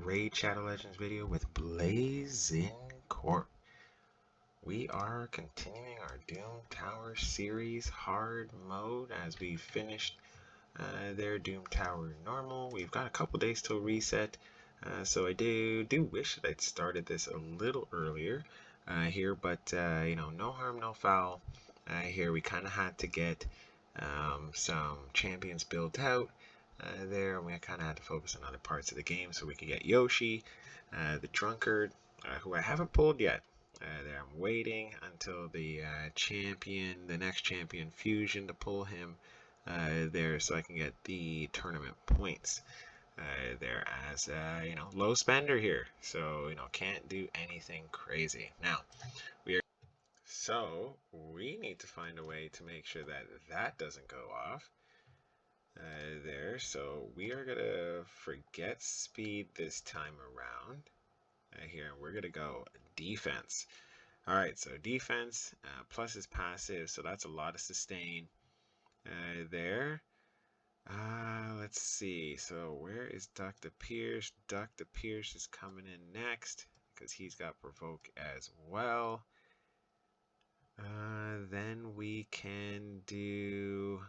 Raid Shadow Legends video with Blazing Corp. We are continuing our Doom Tower series hard mode as we finished their Doom Tower normal. We've got a couple days till reset, so I do wish that I'd started this a little earlier here, but you know, no harm, no foul. Here we kind of had to get some champions built out. There, we kind of had to focus on other parts of the game so we could get Yoshi, the Drunkard, who I haven't pulled yet. There, I'm waiting until the next champion fusion to pull him there, so I can get the tournament points. There, as you know, low spender here, so you know, can't do anything crazy. Now, we need to find a way to make sure that that doesn't go off. There, so we are gonna forget speed this time around here, and we're gonna go defense. Alright, so defense plus is passive, so that's a lot of sustain there. Let's see, so where is Duchess Pierce? Duchess Pierce is coming in next because he's got Provoke as well. Then we can do...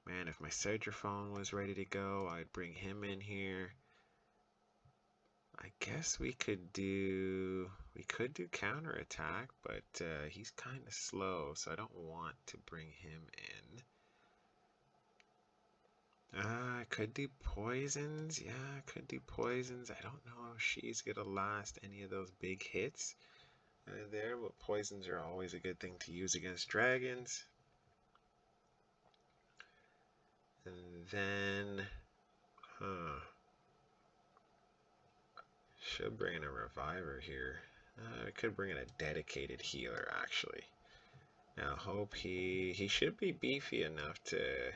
Man, if my Sedraphone was ready to go, I'd bring him in here. I guess we could do counterattack, but he's kind of slow, so I don't want to bring him in. I could do poisons. Yeah, I could do poisons. I don't know if she's gonna last any of those big hits there, but poisons are always a good thing to use against dragons. And then, should bring in a reviver here. I could bring in a dedicated healer, actually. Now, hope he should be beefy enough to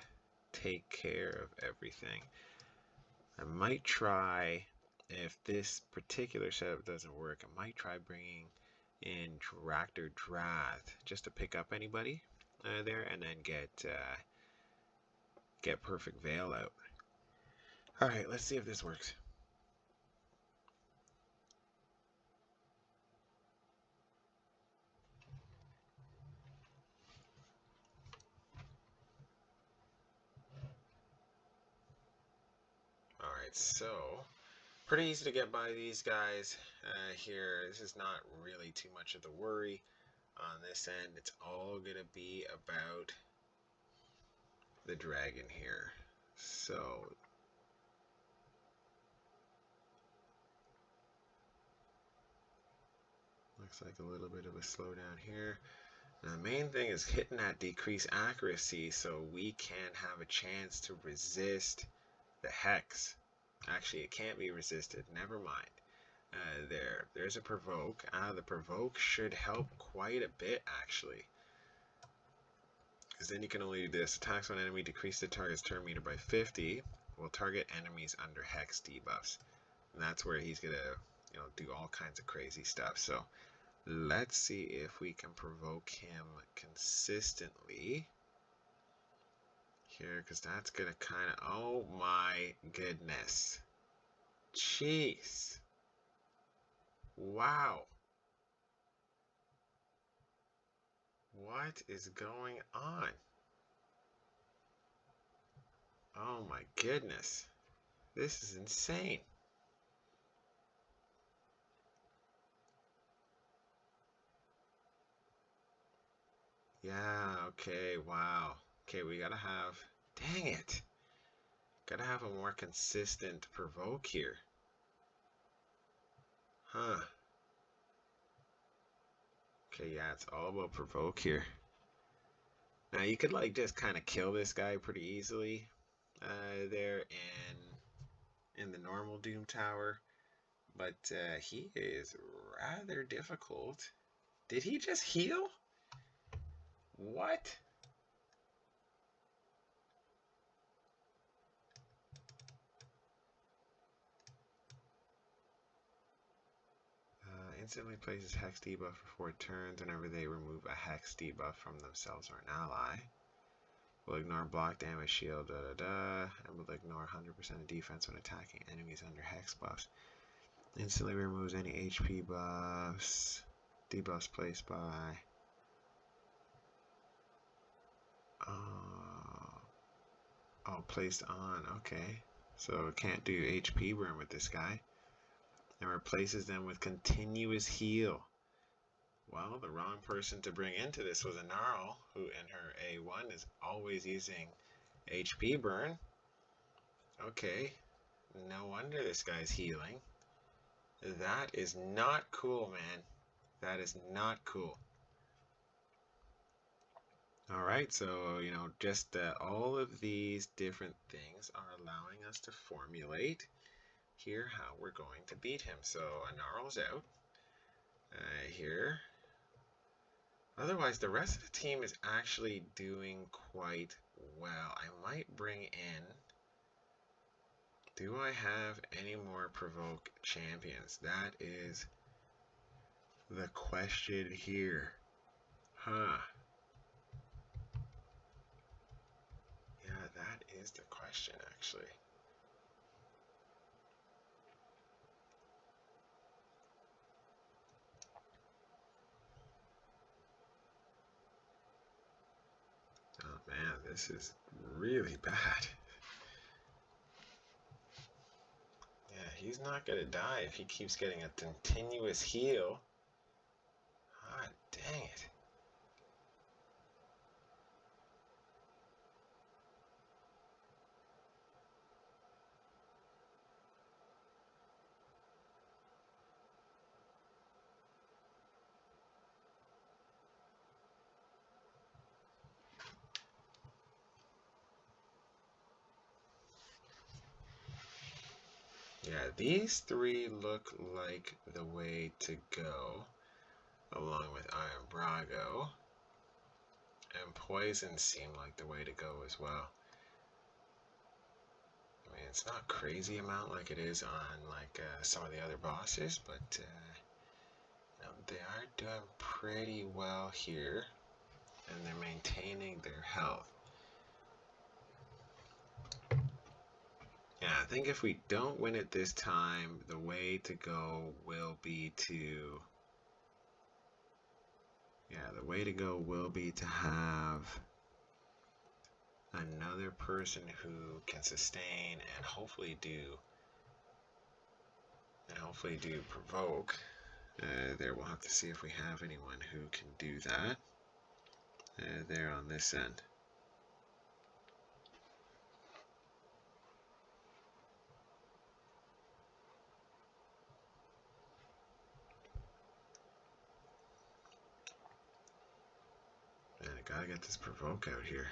take care of everything. I might try, if this particular setup doesn't work, I might try bringing in Dractor Drath just to pick up anybody there, and then get Perfect Veil out. Alright, let's see if this works. Alright, so pretty easy to get by these guys here. This is not really too much of the worry on this end. It's all gonna be about the dragon here. So looks like a little bit of a slowdown here. Now, the main thing is hitting that decreased accuracy so we can have a chance to resist the hex. Actually, it can't be resisted. Never mind. There's a Provoke. The Provoke should help quite a bit, actually. Because then you can only do this. Attacks on enemy, decrease the target's turn meter by 50. Will target enemies under hex debuffs. And that's where he's going to, you know, do all kinds of crazy stuff. So let's see if we can provoke him consistently here, because that's going to kind of... Oh my goodness. Jeez. Wow. What is going on? Oh my goodness. This is insane. Yeah, okay, wow. Okay, we gotta have... Dang it. Gotta have a more consistent provoke here. Huh. Okay, yeah, it's all about provoke here. Now, you could, like, just kind of kill this guy pretty easily there in the normal Doom Tower. But he is rather difficult. Did he just heal? What? Instantly places hex debuff for 4 turns whenever they remove a hex debuff from themselves or an ally. Will ignore block damage, shield, and will ignore 100% of defense when attacking enemies under hex buffs. Instantly removes any HP buffs, debuffs placed by. Placed on. Okay, so it can't do HP burn with this guy, and replaces them with continuous heal. Well, the wrong person to bring into this was Angar, who in her A1 is always using HP burn. Okay, no wonder this guy's healing. That is not cool, man. That is not cool. Alright, so, just all of these different things are allowing us to formulate here how we're going to beat him. So, Angar's out. Here. Otherwise, the rest of the team is actually doing quite well. I might bring in... Do I have any more Provoke champions? That is the question here. Huh. Yeah, that is the question, actually. Oh man, this is really bad. Yeah, he's not gonna die if he keeps getting a continuous heal. Ah, dang it. Yeah, these three look like the way to go, along with Iron Brago. And Poison seem like the way to go as well. I mean, it's not crazy amount like it is on like some of the other bosses, but they are doing pretty well here, and they're maintaining their health. Yeah, I think if we don't win it this time, the way to go will be to... Yeah, the way to go will be to have another person who can sustain and hopefully do Provoke. There, we'll have to see if we have anyone who can do that. There on this end. Man, I gotta get this Provoke out here.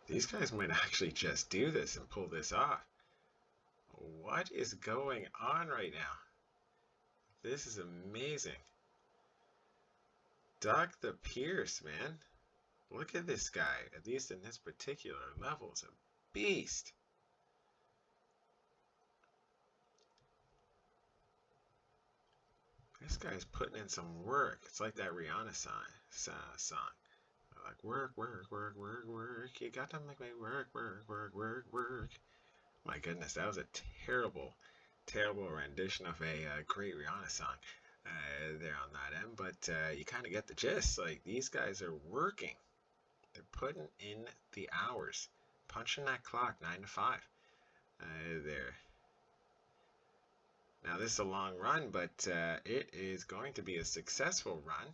These guys might actually just do this and pull this off. What is going on right now? This is amazing. Doc the Pierce, man. Look at this guy, at least in this particular level, is a beast. This guy's putting in some work. It's like that Rihanna song. Like, work, work, work, work, work. You got to make me work, work, work, work, work. My goodness, that was a terrible, terrible rendition of a great Rihanna song there on that end. But you kind of get the gist. Like, these guys are working. They're putting in the hours. Punching that clock, 9 to 5. There. Now, this is a long run, but it is going to be a successful run.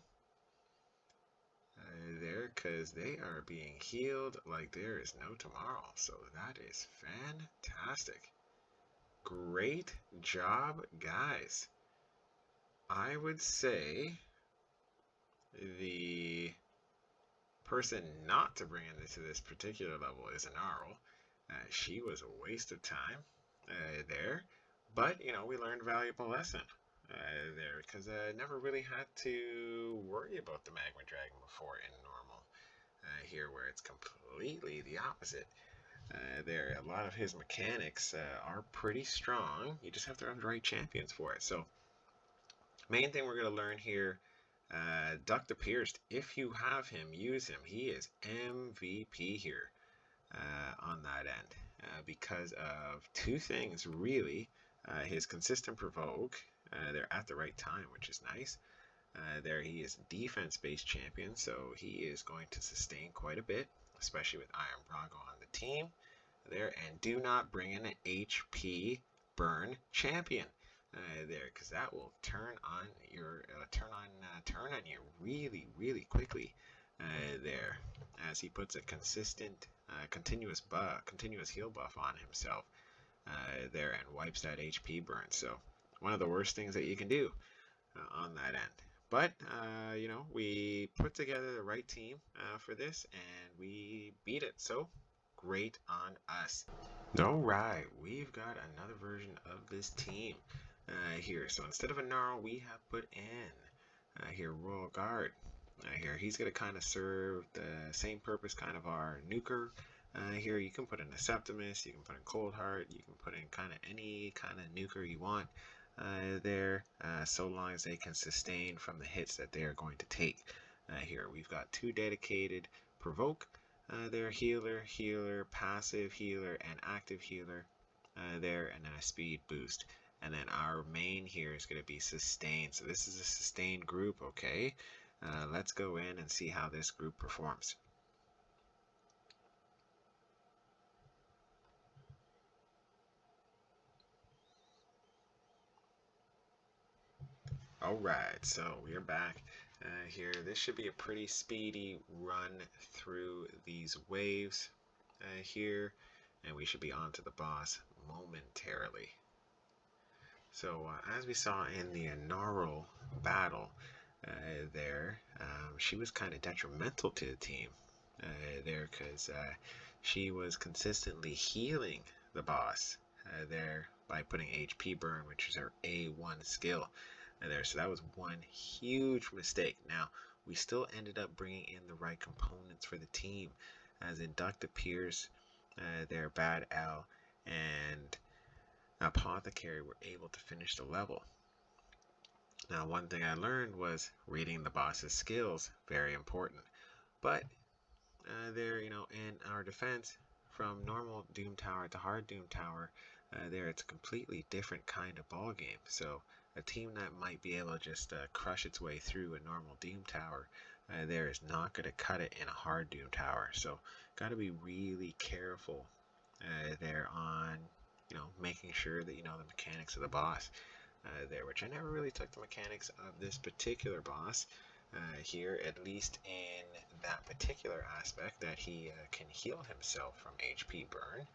There, because they are being healed like there is no tomorrow. So that is fantastic. Great job, guys. I would say the person not to bring into this particular level is Angar. She was a waste of time there. But, we learned a valuable lesson. There, because I never really had to worry about the Magma Dragon before in normal. Here, where it's completely the opposite. There, a lot of his mechanics are pretty strong. You just have to have the right champions for it. So, main thing we're going to learn here Dr. Pierce, if you have him, use him. He is MVP here on that end because of two things, really. His consistent provoke, they're at the right time, which is nice. There he is defense-based champion, so he is going to sustain quite a bit, especially with Iron Brago on the team. There, and do not bring in an HP burn champion there, because that will turn on your turn on you really quickly there, as he puts a consistent continuous heal buff on himself there and wipes that HP burn. So one of the worst things that you can do on that end. But you know, we put together the right team for this and we beat it. So great on us. All right, we've got another version of this team here. So instead of a Gnarl, we have put in here Royal Guard. Here he's going to kind of serve the same purpose kind of our nuker. Here you can put in a Septimus, you can put in Cold Heart, you can put in kind of any kind of nuker you want there, so long as they can sustain from the hits that they are going to take. Here we've got two dedicated Provoke. Their healer, passive healer, and active healer there, and then a speed boost. And then our main here is going to be sustain. So this is a sustained group, okay? Let's go in and see how this group performs. Alright, so we're back here. This should be a pretty speedy run through these waves here, and we should be on to the boss momentarily. So as we saw in the Gnarl battle there, she was kind of detrimental to the team there because she was consistently healing the boss there by putting HP burn, which is her A1 skill there. So that was one huge mistake. Now, we still ended up bringing in the right components for the team, as in Dr. Pierce, their Bad Al, and Apothecary were able to finish the level. Now, one thing I learned was reading the boss's skills, very important. But there, you know, in our defense, from normal Doom Tower to hard Doom Tower, there it's a completely different kind of ball game. So a team that might be able to just crush its way through a normal Doom Tower, there is not going to cut it in a hard Doom Tower. So got to be really careful there on, you know, making sure that you know the mechanics of the boss there, which I never really took the mechanics of this particular boss here, at least in that particular aspect, that he can heal himself from HP burn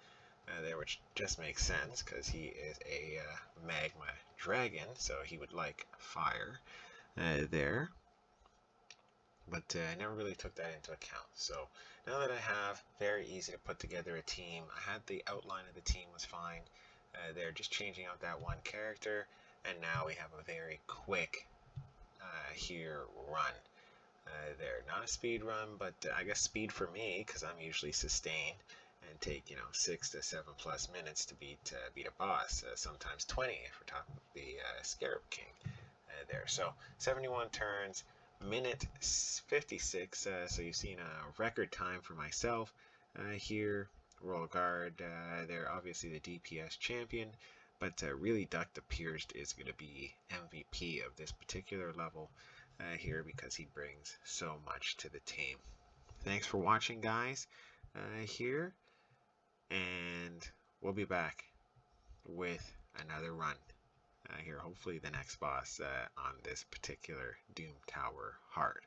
there, which just makes sense because he is a magma dragon, so he would like fire there. But I never really took that into account. So now that I have, very easy to put together a team. I had the outline of the team was fine. They're just changing out that one character, and now we have a very quick here run. There, not a speed run, but I guess speed for me because I'm usually sustained and take 6 to 7+ minutes to beat a boss. Sometimes 20 if we're talking the Scarab King there. So 71 turns. Minute 56, so you've seen a record time for myself here. Royal Guard, they're obviously the DPS champion, but really Dr. Pierce is going to be MVP of this particular level here because he brings so much to the team. Thanks for watching, guys, here, and we'll be back with another run. Here, hopefully the next boss on this particular Doom Tower hard.